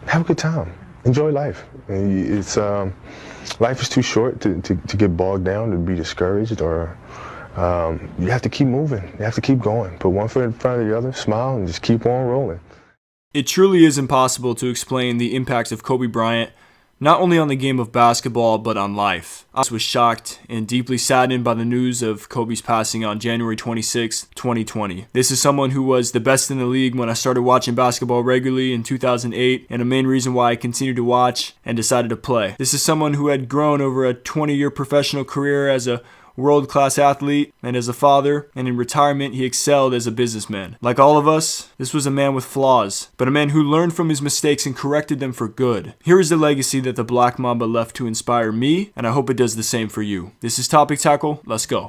have a good time. Enjoy life. It's life is too short to get bogged down, to be discouraged, or you have to keep moving. You have to keep going. Put one foot in front of the other, smile, and just keep on rolling. It truly is impossible to explain the impacts of Kobe Bryant, not only on the game of basketball, but on life. I was shocked and deeply saddened by the news of Kobe's passing on January 26, 2020. This is someone who was the best in the league when I started watching basketball regularly in 2008, and a main reason why I continued to watch and decided to play. This is someone who had grown over a 20-year professional career as a world-class athlete and as a father, and in retirement he excelled as a businessman. Like all of us, this was a man with flaws, but a man who learned from his mistakes and corrected them for good. Here is the legacy that the Black Mamba left to inspire me, and I hope it does the same for you. This is Topic Tackle. Let's go.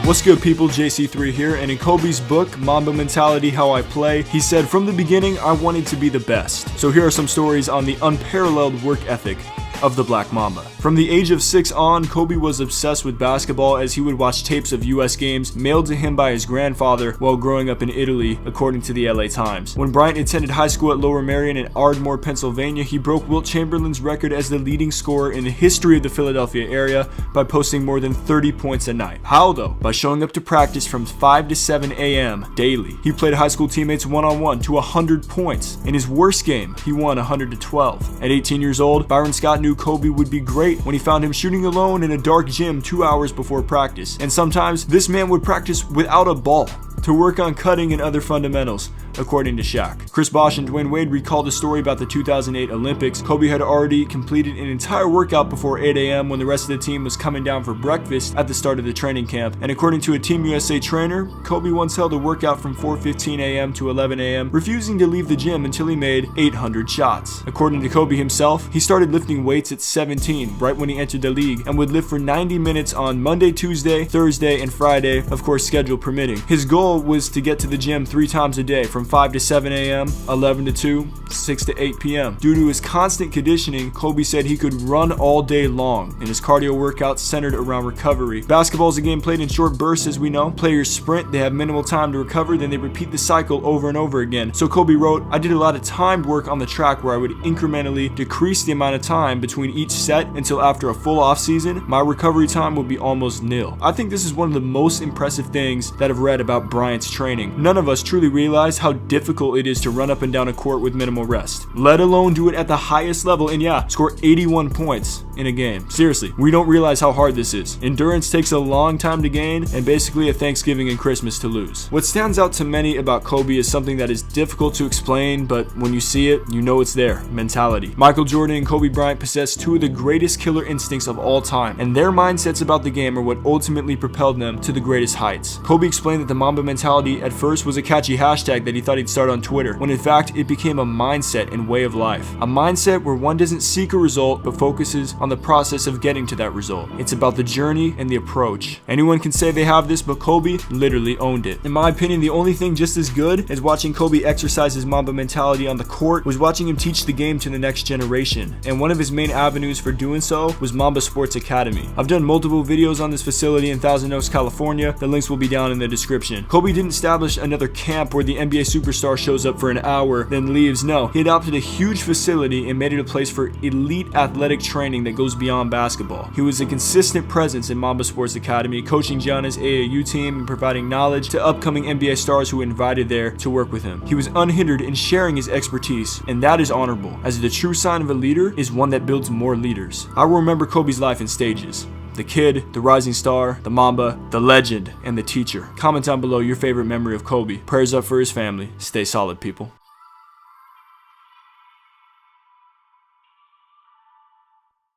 What's good, people? JC3 here, and in Kobe's book, Mamba Mentality, How I Play, he said, from the beginning, I wanted to be the best. So here are some stories on the unparalleled work ethic of the Black Mamba. From the age of 6 on, Kobe was obsessed with basketball as he would watch tapes of US games mailed to him by his grandfather while growing up in Italy, according to the LA Times. When Bryant attended high school at Lower Merion in Ardmore, Pennsylvania, he broke Wilt Chamberlain's record as the leading scorer in the history of the Philadelphia area by posting more than 30 points a night. How though? By showing up to practice from 5 to 7 a.m. daily. He played high school teammates one-on-one to 100 points. In his worst game, he won 100 to 12. At 18 years old, Byron Scott knew Kobe would be great when he found him shooting alone in a dark gym 2 hours before practice. And sometimes this man would practice without a ball to work on cutting and other fundamentals, according to Shaq. Chris Bosh and Dwayne Wade recalled a story about the 2008 Olympics. Kobe had already completed an entire workout before 8 a.m. when the rest of the team was coming down for breakfast at the start of the training camp. And according to a Team USA trainer, Kobe once held a workout from 4:15 a.m. to 11 a.m., refusing to leave the gym until he made 800 shots. According to Kobe himself, he started lifting weights at 17, right when he entered the league, and would lift for 90 minutes on Monday, Tuesday, Thursday, and Friday, of course schedule permitting. His goal was to get to the gym 3 times a day, from 5 to 7 a.m., 11 to 2, 6 to 8 p.m. Due to his constant conditioning, Kobe said he could run all day long, and his cardio workouts centered around recovery. Basketball is a game played in short bursts, as we know. Players sprint, they have minimal time to recover, then they repeat the cycle over and over again. So Kobe wrote, I did a lot of timed work on the track where I would incrementally decrease the amount of time between each set until after a full off season, my recovery time would be almost nil. I think this is one of the most impressive things that I've read about Bryant's training. None of us truly realize how difficult it is to run up and down a court with minimal rest, let alone do it at the highest level and score 81 points in a game. Seriously, we don't realize how hard this is. Endurance takes a long time to gain and basically a Thanksgiving and Christmas to lose. What stands out to many about Kobe is something that is difficult to explain, but when you see it, you know it's there: mentality. Michael Jordan and Kobe Bryant possess 2 of the greatest killer instincts of all time, and their mindsets about the game are what ultimately propelled them to the greatest heights. Kobe explained that the Mamba mentality at first was a catchy hashtag that he thought he'd start on Twitter, when in fact it became a mindset and way of life. A mindset where one doesn't seek a result but focuses on the process of getting to that result. It's about the journey and the approach. Anyone can say they have this, but Kobe literally owned it. In my opinion, the only thing just as good as watching Kobe exercise his Mamba mentality on the court was watching him teach the game to the next generation. And one of his main avenues for doing so was Mamba Sports Academy. I've done multiple videos on this facility in Thousand Oaks, California. The links will be down in the description. Kobe didn't establish another camp where the NBA superstar shows up for an hour, then leaves. No, he adopted a huge facility and made it a place for elite athletic training that goes beyond basketball. He was a consistent presence in Mamba Sports Academy, coaching Gianna's AAU team and providing knowledge to upcoming NBA stars who were invited there to work with him. He was unhindered in sharing his expertise, and that is honorable, as the true sign of a leader is one that builds more leaders. I will remember Kobe's life in stages: the kid, the rising star, the Mamba, the legend, and the teacher. Comment down below your favorite memory of Kobe. Prayers up for his family. Stay solid, people.